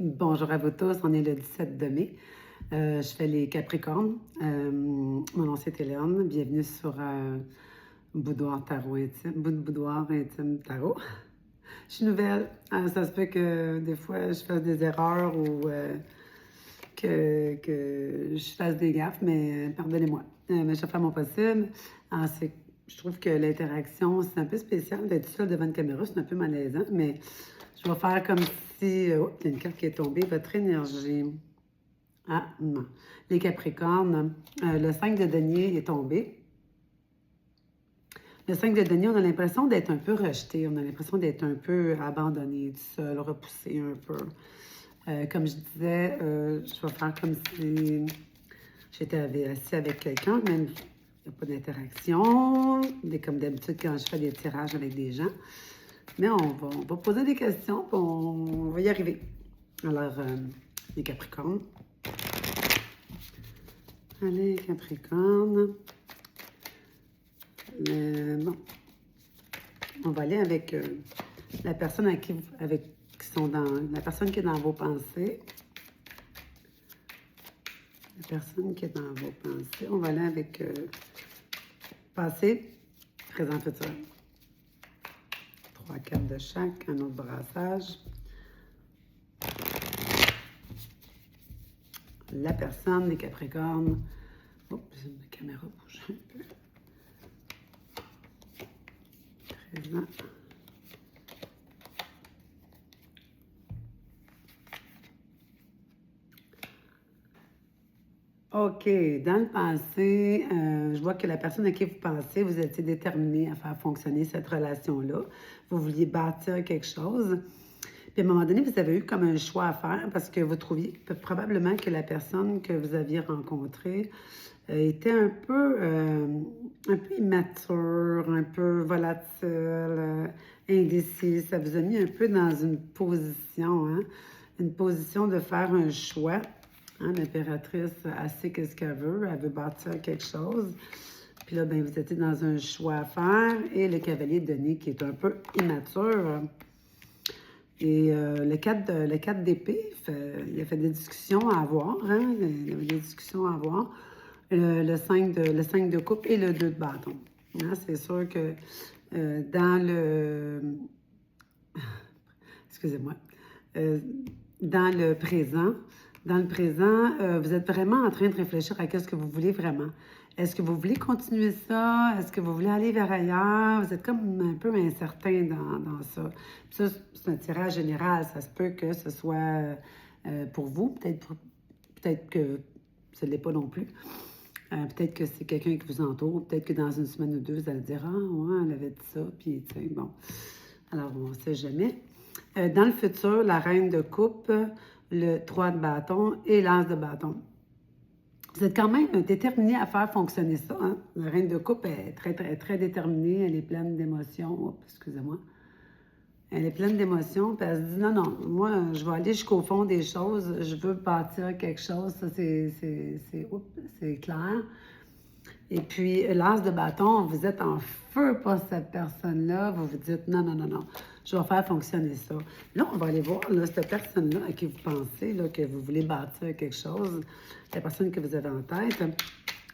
Bonjour à vous tous, on est le 17 de mai. Je fais les Capricornes. Mon nom c'est Hélène. Bienvenue sur Boudoir Tarot Intime, Boudoir Intime Tarot. Je suis nouvelle. Ça se peut que des fois je fasse des erreurs ou que je fasse des gaffes, mais pardonnez-moi. Mais je vais faire mon possible. Je trouve que l'interaction, c'est un peu spécial d'être seule devant une caméra, c'est un peu malaisant, mais je vais faire comme si... oh, il y a une carte qui est tombée. Votre énergie. Ah, non. Les Capricornes. Le 5 de denier est tombé. Le 5 de denier, on a l'impression d'être un peu rejeté. On a l'impression d'être un peu abandonné, tout seul, repoussé un peu. Comme je disais, je vais faire comme si j'étais assis avec quelqu'un, même il n'y a pas d'interaction, comme d'habitude quand je fais des tirages avec des gens. Mais on va poser des questions, puis on va y arriver. Alors, les Capricornes. Allez, Capricorne. Bon. On va aller avec la personne la personne qui est dans vos pensées. La personne qui est dans vos pensées. On va aller avec passé, présent, futur. 3 cartes de chaque, un autre brassage. La personne, les Capricornes. Oups, ma caméra bouge un peu. Présent. OK. Dans le passé, je vois que la personne à qui vous pensez, vous étiez déterminé à faire fonctionner cette relation-là. Vous vouliez bâtir quelque chose. Puis à un moment donné, vous avez eu comme un choix à faire parce que vous trouviez probablement que la personne que vous aviez rencontrée était un peu immature, un peu volatile, indécis. Ça vous a mis un peu dans une position de faire un choix. Hein, l'impératrice, elle sait qu'est-ce qu'elle veut bâtir quelque chose. Puis là, ben, vous étiez dans un choix à faire. Et le cavalier de denier qui est un peu immature. Et le 4 d'épée, il a fait des discussions à avoir, hein? Il y avait des discussions à avoir. Le 5 de coupe et le 2 de bâton. Hein? C'est sûr que dans le... Excusez-moi. Euh, dans le présent, vous êtes vraiment en train de réfléchir à ce que vous voulez vraiment. Est-ce que vous voulez continuer ça? Est-ce que vous voulez aller vers ailleurs? Vous êtes comme un peu incertain dans ça. Puis ça, c'est un tirage général. Ça se peut que ce soit pour vous, peut-être que ce ne l'est pas non plus. Peut-être que c'est quelqu'un qui vous entoure. Peut-être que dans une semaine ou deux, vous allez dire « Ah, ouais, elle avait dit ça. » Puis, tu sais, bon. Alors, on ne sait jamais. Dans le futur, la reine de coupe, le 3 de bâton et l'as de bâton. Vous êtes quand même déterminé à faire fonctionner ça. Hein? La reine de coupe est très, très, très déterminée. Elle est pleine d'émotions. Excusez-moi. Elle est pleine d'émotions. Puis elle se dit, non, non, moi, je vais aller jusqu'au fond des choses. Je veux bâtir quelque chose. Ça, c'est clair. Et puis, l'as de bâton, vous êtes en feu pour cette personne-là. Vous vous dites, non, non, non, non, je vais faire fonctionner ça. Là, on va aller voir là, cette personne-là à qui vous pensez là, que vous voulez bâtir quelque chose, la personne que vous avez en tête.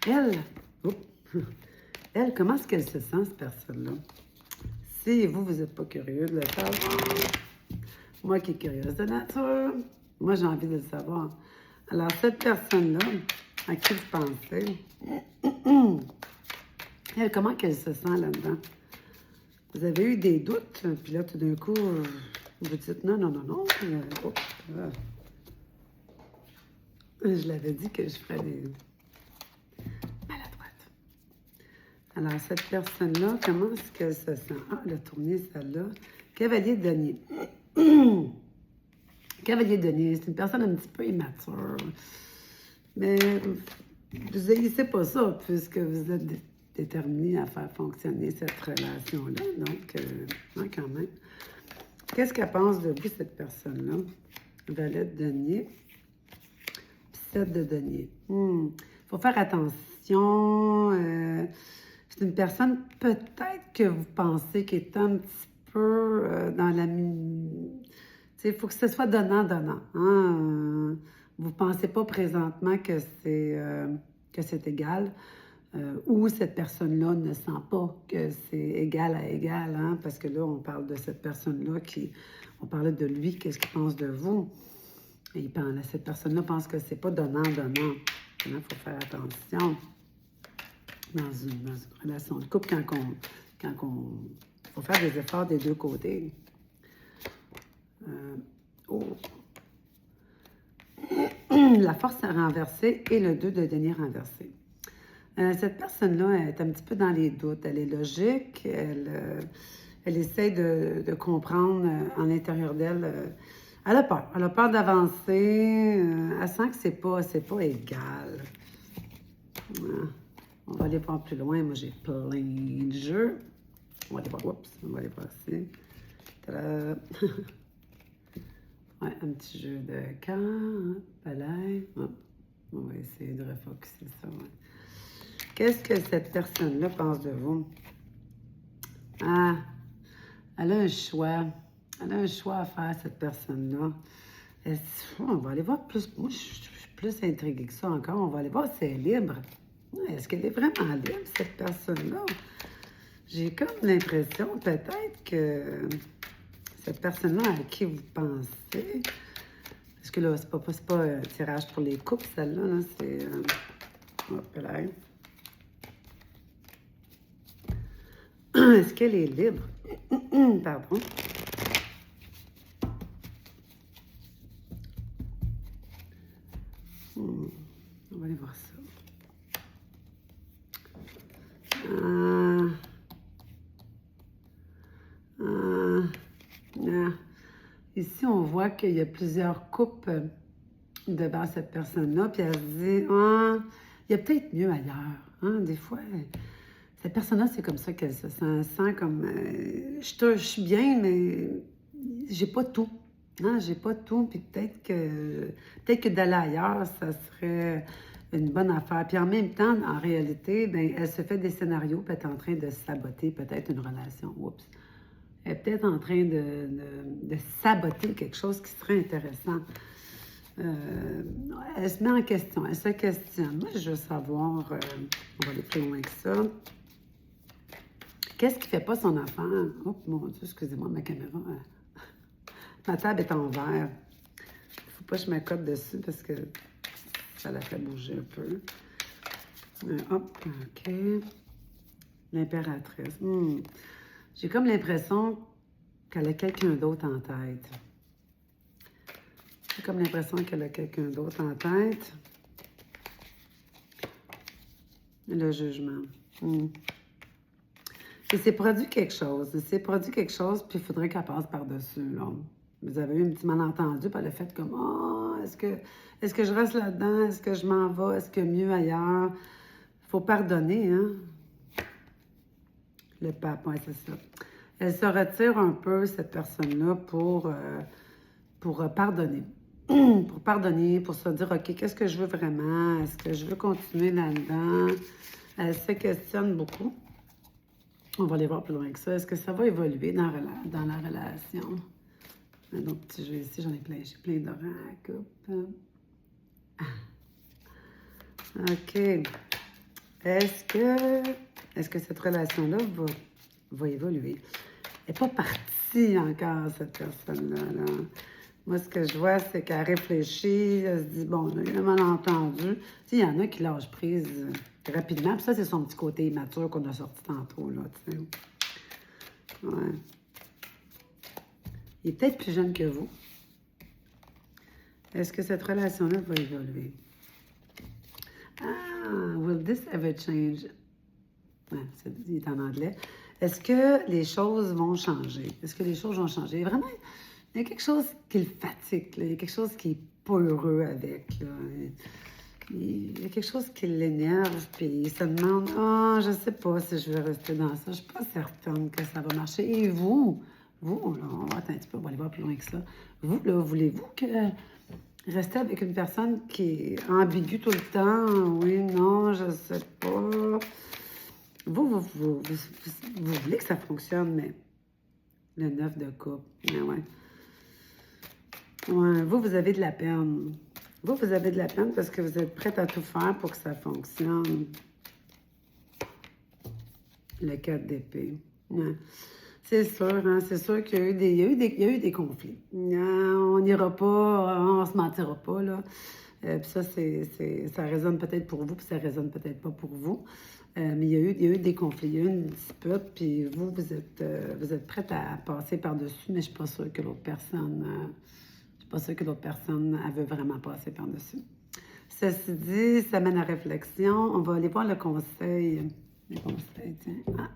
Elle, oups, elle, comment est-ce qu'elle se sent, cette personne-là? Si vous, vous n'êtes pas curieux de le savoir, moi qui est curieuse de nature, moi, j'ai envie de le savoir. Alors, cette personne-là, à qui vous pensez, elle, comment qu'elle se sent là-dedans? Vous avez eu des doutes, puis là, tout d'un coup, vous dites non, non, non, non. Je l'avais dit que je ferais des maladroites. Alors, cette personne-là, comment est-ce qu'elle se sent? Ah, elle a tourné celle-là. Cavalier de denier. Cavalier de denier, c'est une personne un petit peu immature. Mais vous haïssez pas ça, puisque vous êtes déterminé à faire fonctionner cette relation-là. Donc, quand même. Qu'est-ce qu'elle pense de vous, cette personne-là? Valet de denier. Puis 7 de denier. Il faut faire attention. C'est une personne, peut-être que vous pensez, qui est un petit peu dans la... Tu Il faut que ce soit donnant-donnant. Hein? Vous ne pensez pas présentement que c'est égal. Ou cette personne-là ne sent pas que c'est égal à égal, hein? Parce que là, on parle de cette personne-là on parlait de lui, qu'est-ce qu'il pense de vous. Et cette personne-là pense que c'est pas donnant-donnant. Il faut faire attention dans une relation de couple quand on faut faire des efforts des deux côtés. Oh. La force renversée et le 2 de denier renversé. Cette personne-là est un petit peu dans les doutes. Elle est logique, elle essaie de comprendre en l'intérieur d'elle. Elle a peur. Elle a peur d'avancer. Elle sent que c'est pas égal. On va aller voir plus loin. Moi, j'ai plein de jeux. On va aller voir. Oups, on va aller voir ici. Tada! Ouais, un petit jeu de cartes. Palais. On va essayer de refocuser ça. Ouais. Qu'est-ce que cette personne-là pense de vous? Ah, elle a un choix. Elle a un choix à faire, cette personne-là. On va aller voir plus. Moi, je suis plus intriguée que ça encore. On va aller voir si elle est libre. Est-ce qu'elle est vraiment libre, cette personne-là? J'ai comme l'impression, peut-être, que cette personne-là à qui vous pensez. Parce que là, c'est pas un tirage pour les couples, celle-là. Là, c'est. Hop là. Est-ce qu'elle est libre? Pardon. On va aller voir ça. Ici, on voit qu'il y a plusieurs coupes devant cette personne-là, puis elle se dit, il y a peut-être mieux ailleurs. Hein? Des fois, cette personne-là, c'est comme ça qu'elle se sent. Elle sent comme, je suis bien, mais j'ai pas tout. Hein? J'ai pas tout, puis peut-être que d'aller ailleurs, ça serait une bonne affaire. Puis en même temps, en réalité, ben, elle se fait des scénarios, puis elle est en train de saboter peut-être une relation. Oups. Elle est peut-être en train de saboter quelque chose qui serait intéressant. Elle se met en question, elle se questionne. Moi, je veux savoir, on va aller plus loin que ça. Qu'est-ce qui ne fait pas son affaire? Oh mon Dieu, excusez-moi, ma caméra. Ma table est en verre. Il ne faut pas que je m'accote dessus parce que ça la fait bouger un peu. Hop, OK. L'impératrice. J'ai comme l'impression qu'elle a quelqu'un d'autre en tête. J'ai comme l'impression qu'elle a quelqu'un d'autre en tête. Le jugement. Il s'est produit quelque chose. Il s'est produit quelque chose, puis il faudrait qu'elle passe par-dessus. Vous avez eu un petit malentendu, puis elle a fait comme « Oh, est-ce que je reste là-dedans? Est-ce que je m'en vais? Est-ce que mieux ailleurs? » Il faut pardonner, hein? Le pape, oui, c'est ça. Elle se retire un peu, cette personne-là, pour pardonner. Pour pardonner, pour se dire, OK, qu'est-ce que je veux vraiment? Est-ce que je veux continuer là-dedans? Elle se questionne beaucoup. On va aller voir plus loin que ça. Est-ce que ça va évoluer dans la relation? Un autre petit jeu ici, j'en ai plein. J'ai plein d'oracles. OK. Est-ce que cette relation-là va évoluer? Elle n'est pas partie encore, cette personne-là. Là. Moi, ce que je vois, c'est qu'elle réfléchit, elle se dit, bon, il y a un malentendu. Il y en a qui lâchent prise rapidement. Puis ça, c'est son petit côté immature qu'on a sorti tantôt, là, tu sais. Ouais. Il est peut-être plus jeune que vous. Est-ce que cette relation-là va évoluer? Will this ever change? Ouais, il est en anglais. Est-ce que les choses vont changer? Est-ce que les choses vont changer? Vraiment, il y a quelque chose qui le fatigue, là. Il y a quelque chose qui n'est pas heureux avec. Là. Il y a quelque chose qui l'énerve, puis il se demande je ne sais pas si je vais rester dans ça. Je ne suis pas certaine que ça va marcher. Et vous, là, on va attendre un petit peu, on va aller voir plus loin que ça. Vous, là, voulez-vous que rester avec une personne qui est ambiguë tout le temps? Oui, non, je ne sais pas. Vous voulez que ça fonctionne, mais le 9 de coupe, mais ouais. Ouais, vous avez de la peine. Vous avez de la peine parce que vous êtes prête à tout faire pour que ça fonctionne. Le 4 d'épée. Ouais. C'est sûr, hein, c'est sûr qu'il y a eu des conflits. On n'ira pas, on se mentira pas, là. Puis ça, ça résonne peut-être pour vous, puis ça résonne peut-être pas pour vous. Mais il y a eu des conflits, il y a eu une dispute, puis vous êtes prête à passer par-dessus, mais je suis pas sûre que l'autre personne, je suis pas sûre que l'autre personne, elle veut vraiment passer par-dessus. Ceci dit, ça mène à réflexion. On va aller voir le conseil. Le conseil, tiens. Ah,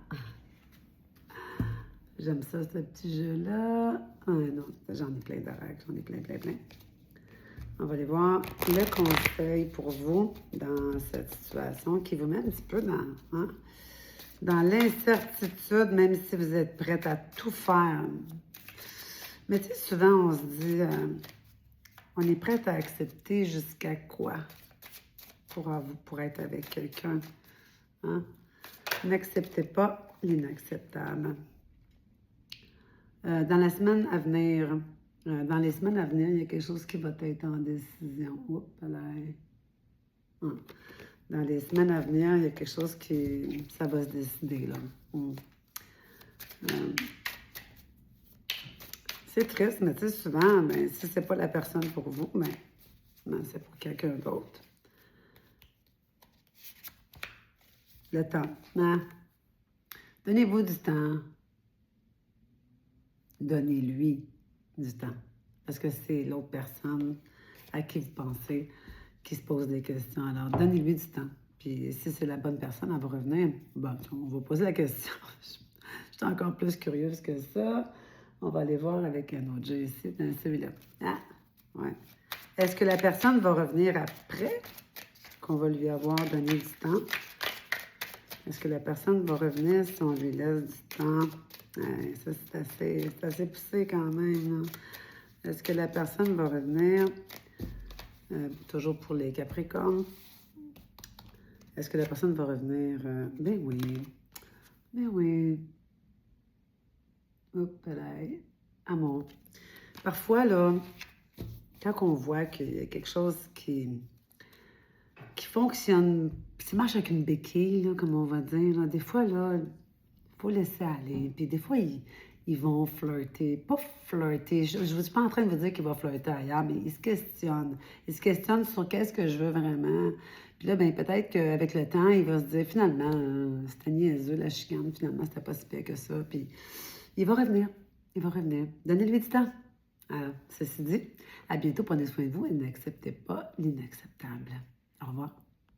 j'aime ça, ce petit jeu-là. Ah non, j'en ai plein d'oreilles, j'en ai plein. On va aller voir le conseil pour vous dans cette situation qui vous met un petit peu dans l'incertitude, même si vous êtes prête à tout faire. Mais tu sais, souvent, on se dit, on est prête à accepter jusqu'à quoi pour être avec quelqu'un. Hein? N'acceptez pas l'inacceptable. Dans la semaine à venir, dans les semaines à venir, il y a quelque chose qui va être en décision. Oups, là. Dans les semaines à venir, il y a quelque chose ça va se décider, là. C'est triste, mais tu sais, souvent, ben, si c'est pas la personne pour vous, ben, c'est pour quelqu'un d'autre. Le temps. Hein? Donnez-vous du temps. Donnez-lui du temps. Parce que c'est l'autre personne à qui vous pensez qui se pose des questions. Alors, donnez-lui du temps. Puis, si c'est la bonne personne, elle va revenir. Bon, on va poser la question. Je suis encore plus curieuse que ça. On va aller voir avec un autre jeu ici, dans celui-là. Ah, ouais. Est-ce que la personne va revenir après qu'on va lui avoir donné du temps? Est-ce que la personne va revenir si on lui laisse du temps? Ouais, ça, c'est assez poussé quand même. Est-ce que la personne va revenir? Toujours pour les Capricornes. Est-ce que la personne va revenir? Ben oui. Ben oui. Hop là. Amour. Parfois, là, quand on voit qu'il y a quelque chose qui fonctionne, qui marche avec une béquille, là, comme on va dire, là, des fois, là, il faut laisser aller. Puis des fois, ils vont flirter. Pas flirter. Je ne suis pas en train de vous dire qu'il va flirter ailleurs, mais ils se questionnent. Ils se questionnent sur qu'est-ce que je veux vraiment. Puis là, ben peut-être qu'avec le temps, il va se dire, finalement, c'était niaiseux, la chicane. Finalement, c'était pas si pire que ça. Puis il va revenir. Il va revenir. Donnez-lui du temps. Alors, ceci dit, à bientôt. Prenez soin de vous et n'acceptez pas l'inacceptable. Au revoir.